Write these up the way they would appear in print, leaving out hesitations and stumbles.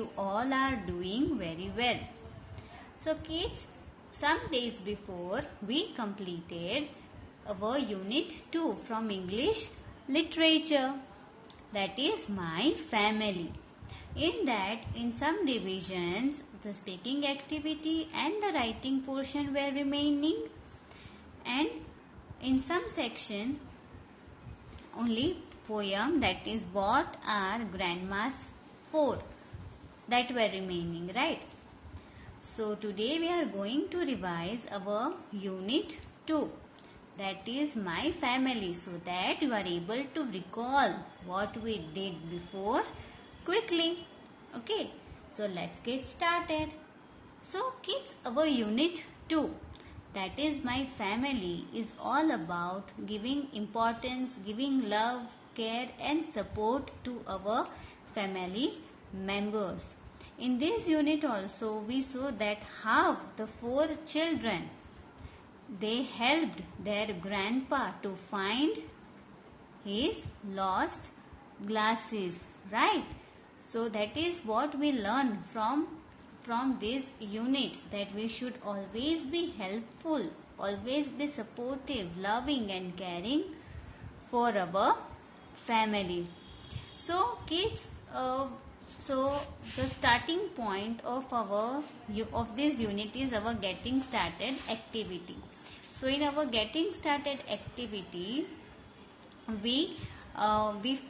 you all are doing very well. So kids, some days before we completed our unit 2 from English literature, that is my family. In that, in some divisions, the speaking activity and the writing portion were remaining, and in some section only poem, that is what are grandma's 4, that were remaining, right? So today we are going to revise our unit 2, that is my family, so that you are able to recall what we did before quickly. Okay, so let's get started. So kids, our unit 2, that is my family, is all about giving importance, giving love, care and support to our family members. In this unit also we saw that how the 4 children, they helped their grandpa to find his lost glasses, right? So that is what we learn from this unit, that we should always be helpful, always be supportive, loving and caring for our family. So kids, so the starting point of this unit is our getting started activity. So in our getting started activity, we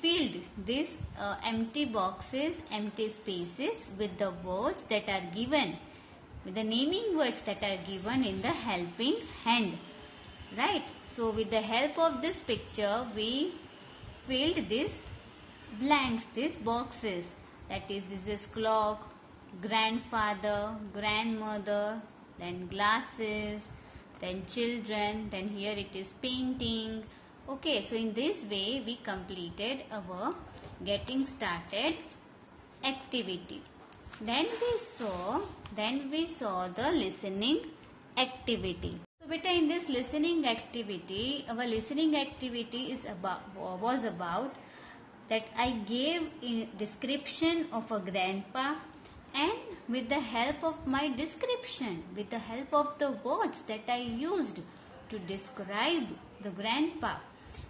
filled these empty boxes, empty spaces with the words that are given, with the naming words that are given in the helping hand, right? So with the help of this picture, we filled these blanks, these boxes, that is, this is clock, grandfather, grandmother, then glasses, then children, then here it is painting. Okay, so in this way we completed our getting started activity. Then we saw the listening activity. So beta, in this listening activity, our listening activity was about that I gave a description of a grandpa, and with the help of my description, with the help of the words that I used to describe the grandpa,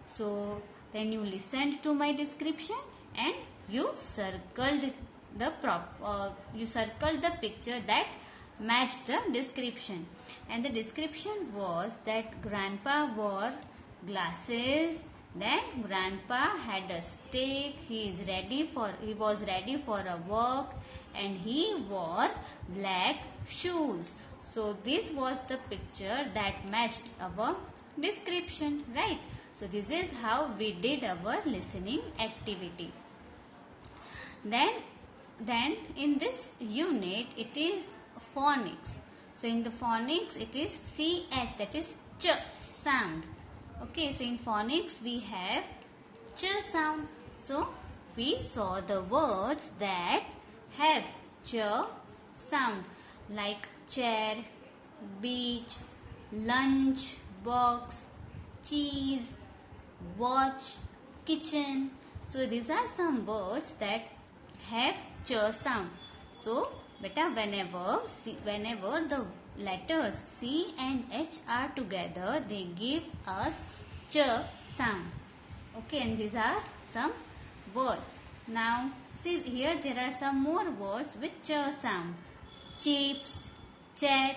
so then you listened to my description and you circled the picture that matched the description. And the description was that grandpa wore glasses, then grandpa had a stick, he was ready for a walk, and he wore black shoes. So this was the picture that matched our description, right? So this is how we did our listening activity. Then in this unit it is phonics. So in the phonics it is CH, that is ch sound. Okay, so in phonics we have ch sound. So we saw the words that have ch sound, like chair, beach, lunch, box, cheese, watch, kitchen. So these are some words that have ch sound. So beta, whenever the letters C and H are together, they give us ch sound. Okay, and these are some words. Now see, here there are some more words with ch sound: chips, chat,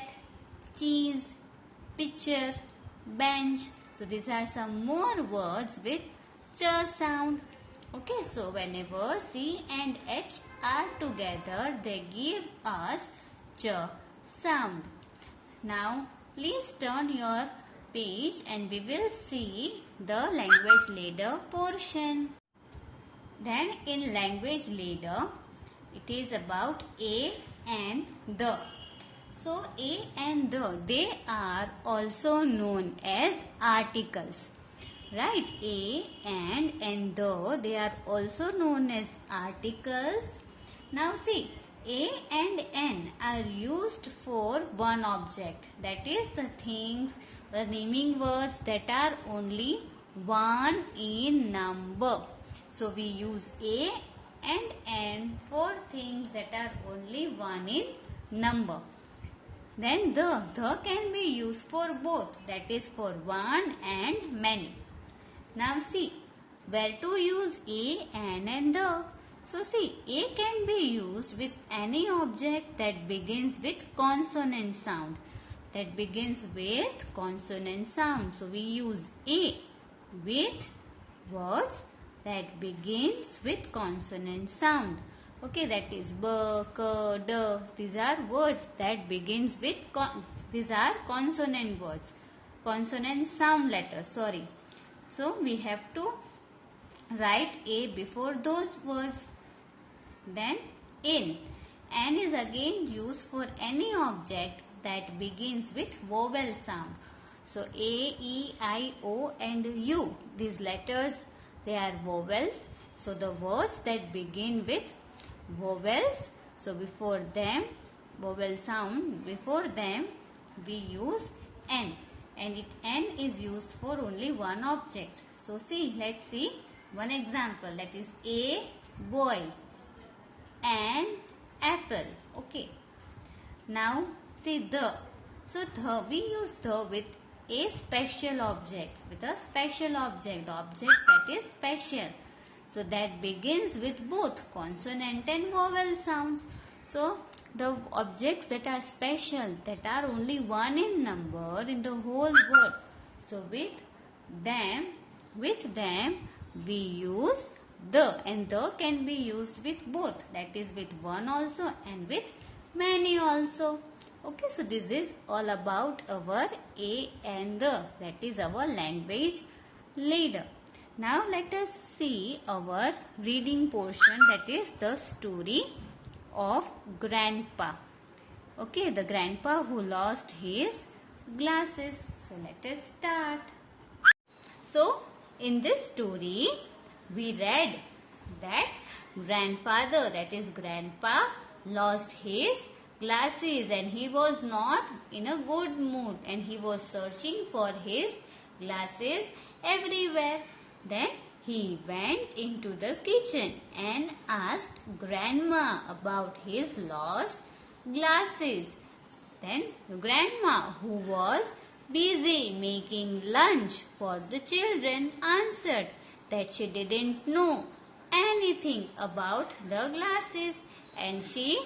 cheese, picture, bench. So these are some more words with ch sound. Okay, so whenever C and H are together, they give us ch sound. Now please turn your page and we will see the language ladder portion. Then in language ladder, it is about a and the. So a and the, they are also known as articles, right? A and the, they are also known as articles. Now see, a and n are used for one object, that is the things, the naming words that are only one in number. So we use a and n for things that are only one in number. Then the can be used for both, that is for one and many. Now see, where to use a, an and the. So see, a can be used with any object that begins with consonant sound. That begins with consonant sound. So we use a with words that begins with consonant sound. Okay, that is b, k, d. These are words that begins with these are consonant words, consonant sound letters. Sorry. So we have to write a before those words. Then in. N is again used for any object that begins with vowel sound. So A, E, I, O and U. These letters, they are vowels. So the words that begin with vowels, so before them, vowel sound, before them we use N. And N is used for only one object. So see, let's see one example, that is a boy, an apple. Okay. Now see the. So the, we use the with a special object, the object that is special. So that begins with both consonant and vowel sounds. So the objects that are special, that are only one in number in the whole word. So with them we use the, and the can be used with both, that is with one also and with many also. Okay, so this is all about our a and the, that is our language leader. Now let us see our reading portion, that is the story of Grandpa. Okay, the grandpa who lost his glasses. So let us start. So in this story we read that grandfather, that is grandpa, lost his glasses and he was not in a good mood and he was searching for his glasses everywhere. Then he went into the kitchen and asked grandma about his lost glasses. Then grandma, who was busy making lunch for the children, answered that she didn't know anything about the glasses, and she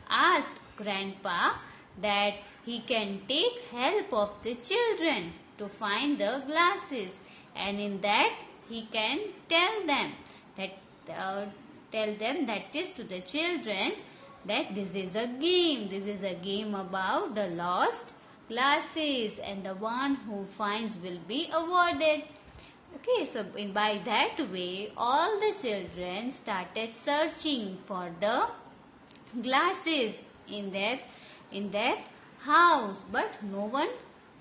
asked grandpa that he can take help of the children to find the glasses, and in that he can tell them that is to the children that this is a game about the lost glasses, and the one who finds will be awarded. Okay, so by that way all the children started searching for the glasses in their house, but no one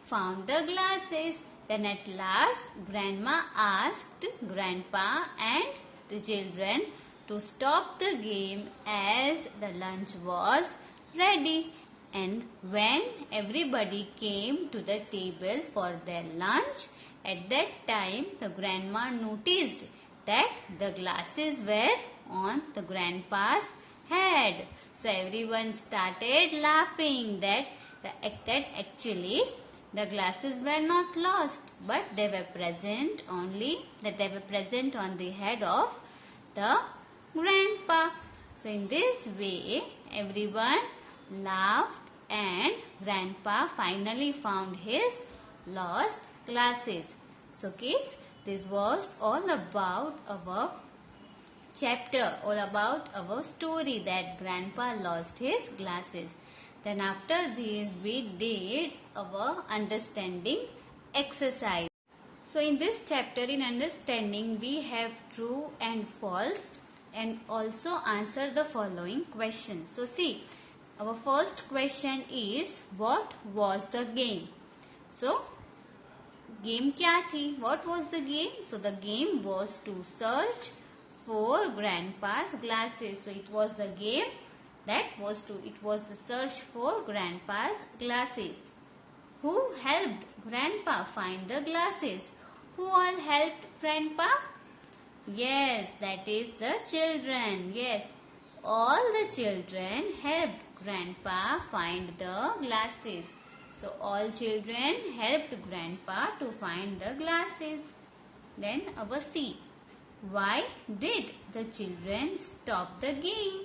found the glasses. Then at last grandma asked grandpa and the children to stop the game as the lunch was ready. And when everybody came to the table for their lunch, at that time the grandma noticed that the glasses were on the grandpa's head. So everyone started laughing that actually the glasses were not lost, but they were present on the head of the grandpa. So in this way everyone laughed and grandpa finally found his lost glasses. So kids, this was all about our chapter, all about our story that grandpa lost his glasses. Then after this we did our understanding exercise. So in this chapter, in understanding, we have true and false and also answer the following questions. So see, our first question is, what was the game? So game kya thi? What was the game? So the game was to search for grandpa's glasses. So it was the game it was the search for grandpa's glasses. Who helped grandpa find the glasses? Who all helped grandpa? Yes, that is the children. Yes, all the children helped grandpa find the glasses. So all children helped grandpa to find the glasses. Then our C. Why did the children stop the game?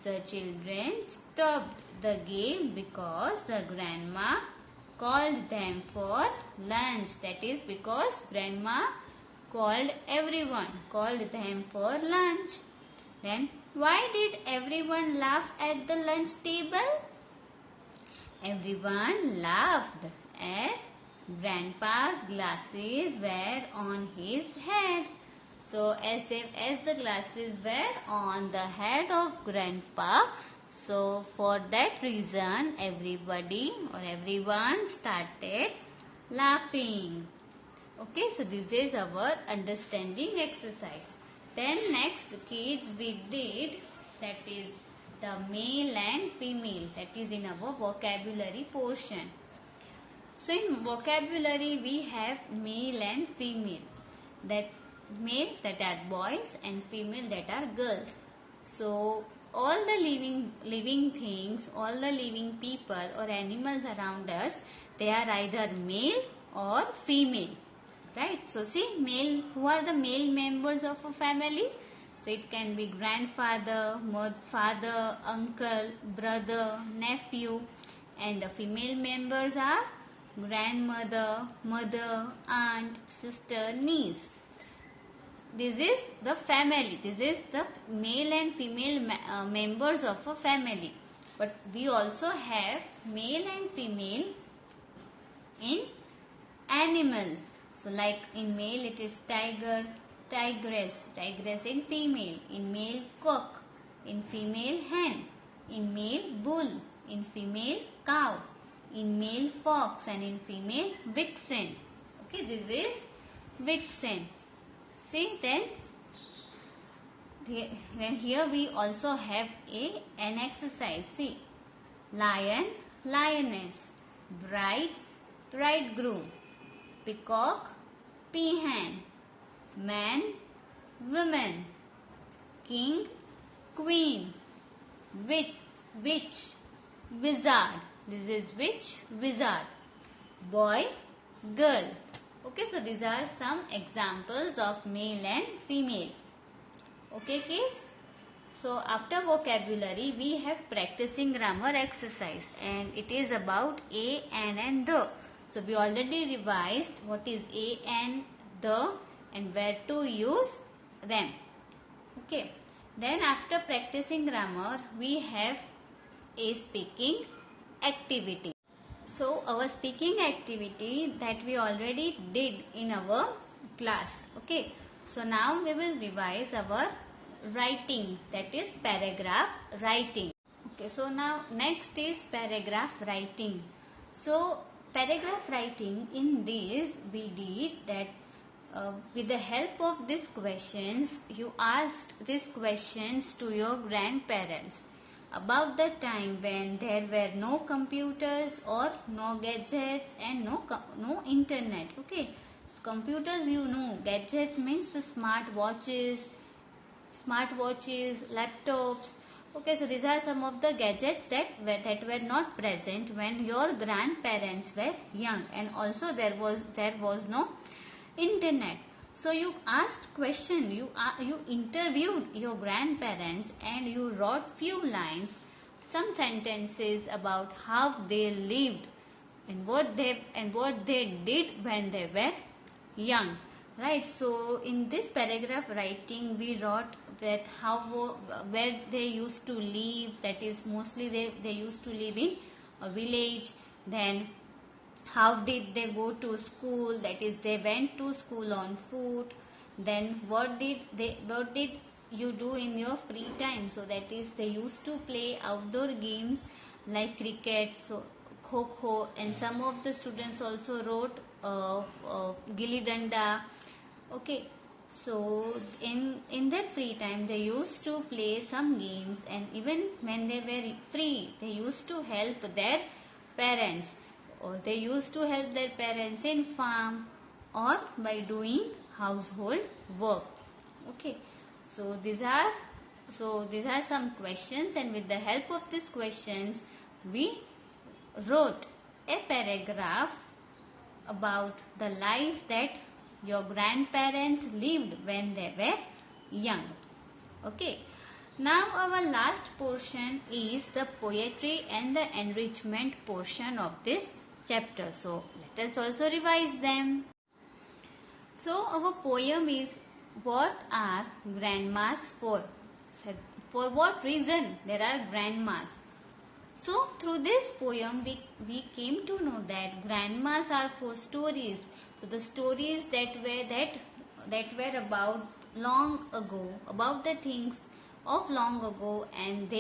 The children stopped the game because the grandma called them for lunch. That is because grandma called them for lunch. Then why did everyone laugh at the lunch table? Everyone laughed as grandpa's glasses were on his head. So as the glasses were on the head of grandpa, so for that reason everybody or everyone started laughing. Okay, so this is our understanding exercise. Then next kids we did, that is the male and female, that is in our vocabulary portion. So in vocabulary we have male and female. That male that are boys and female that are girls. So all the living things, all the living people or animals around us, they are either male or female. Right? So see, male, who are the male members of a family? So it can be grandfather, father, uncle, brother, nephew, and the female members are grandmother, mother, aunt, sister, niece. This is the family. This is the male and female members of a family. But we also have male and female in animals. So like in male it is tiger, tigress in female, in male cock, in female hen, in male bull, in female cow, in male fox, and in female vixen. Okay, this is vixen. See, then here we also have an exercise. See, lion, lioness, bride, bridegroom, peacock, peahen, man, woman, king, queen, witch, wizard. This is witch, wizard, boy, girl. Okay, so these are some examples of male and female. Okay, kids? So after vocabulary, we have practicing grammar exercise, and it is about a, an, and the. So we already revised what is a, and the, and where to use them. Okay. Then after practicing grammar, we have a speaking activity. So our speaking activity that we already did in our class. Okay. So now we will revise our writing, that is paragraph writing. Okay. So now next is paragraph writing. So paragraph writing, in this we did that with the help of these questions, you asked these questions to your grandparents about the time when there were no computers or no gadgets and no internet. Okay, so computers, you know, gadgets means the smartwatches, laptops. Okay, so these are some of the gadgets that were not present when your grandparents were young, and also there was no internet. So you asked question, you interviewed your grandparents, and you wrote few lines, some sentences about how they lived and what they did when they were young. Right? So in this paragraph writing, we wrote that where they used to live, that is mostly they used to live in a village. Then how did they go to school, that is they went to school on foot. Then what did you do in your free time, so that is they used to play outdoor games like cricket, so kho, and some of the students also wrote gilli danda. Okay, so in their free time they used to play some games, and even when they were free they used to help their parents, or they used to help their parents in farm or by doing household work. Okay, so these are some questions, and with the help of these questions we wrote a paragraph about the life that your grandparents lived when they were young. Okay, now our last portion is the poetry and the enrichment portion of this chapter. So let us also revise them. So our poem is, what are grandmas for? For what reason there are grandmas? So through this poem we came to know that grandmas are for stories. So the stories that were about long ago, about the things of long ago, and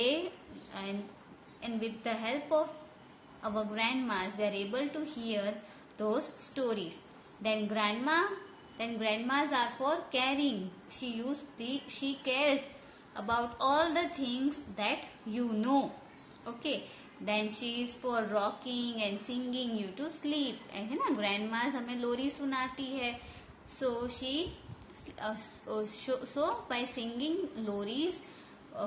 and with the help of our grandmas we are able to hear those stories. Then grandmas are for caring. She cares about all the things that you know. Okay, then she is for rocking and singing you to sleep. है ना, grandmas हमें लोरी सुनाती है. So so by singing loris,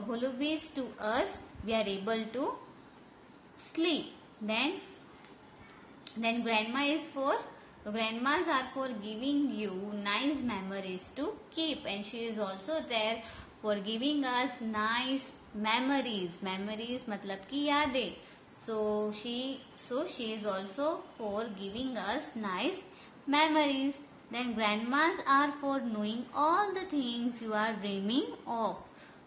lullabies to us, we are able to sleep. Then grandmas are for giving you nice memories to keep, and she is also there for giving us nice memories मतलब कि यादें. So she is also for giving us nice memories. Then grandmas are for knowing all the things you are dreaming of.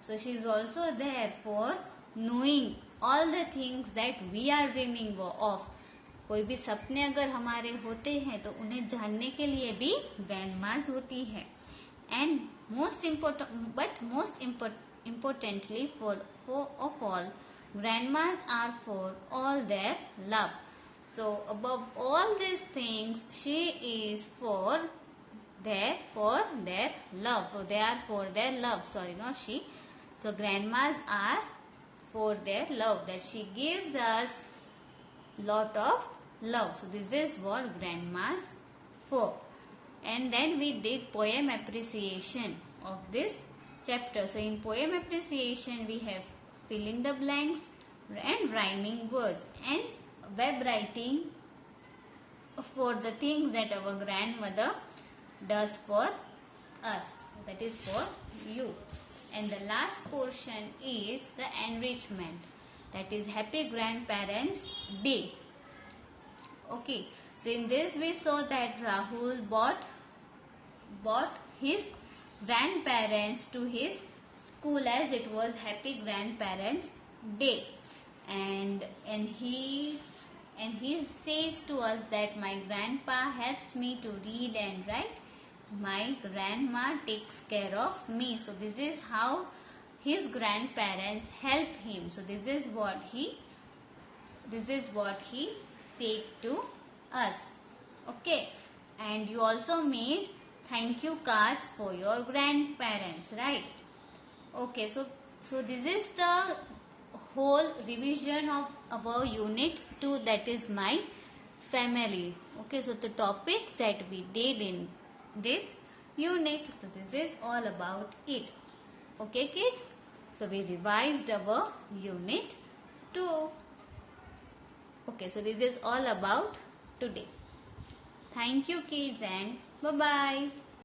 So she is also there for knowing all the things that we are dreaming of. कोई भी सपने अगर हमारे होते हैं तो उन्हें जानने के लिए भी ग्रैंडमास होती है. And most importantly for of all, grandmas are for all their love. So above all these things, she is for their love. So they are for their love. Sorry, not she. So grandmas are for their love, that she gives us lot of love. So this is what grandmas for. And then we did poem appreciation of this chapter. So in poem appreciation we have fill in the blanks and rhyming words and web writing for the things that our grandmother does for us, that is for you. And the last portion is the enrichment, that is Happy Grandparents Day. Okay, so in this we saw that Rahul bought his grandparents to his school as it was Happy Grandparents Day, and he says to us that my grandpa helps me to read and write, my grandma takes care of me. So this is how his grandparents help him. So this is what he said to us. Okay, and you also made thank you cards for your grandparents, right? Okay, so this is the whole revision of our unit 2, that is my family. Okay, so the topics that we did in this unit, so this is all about it. Okay kids, so we revised our unit 2. Okay, so this is all about today. Thank you kids, and bye bye.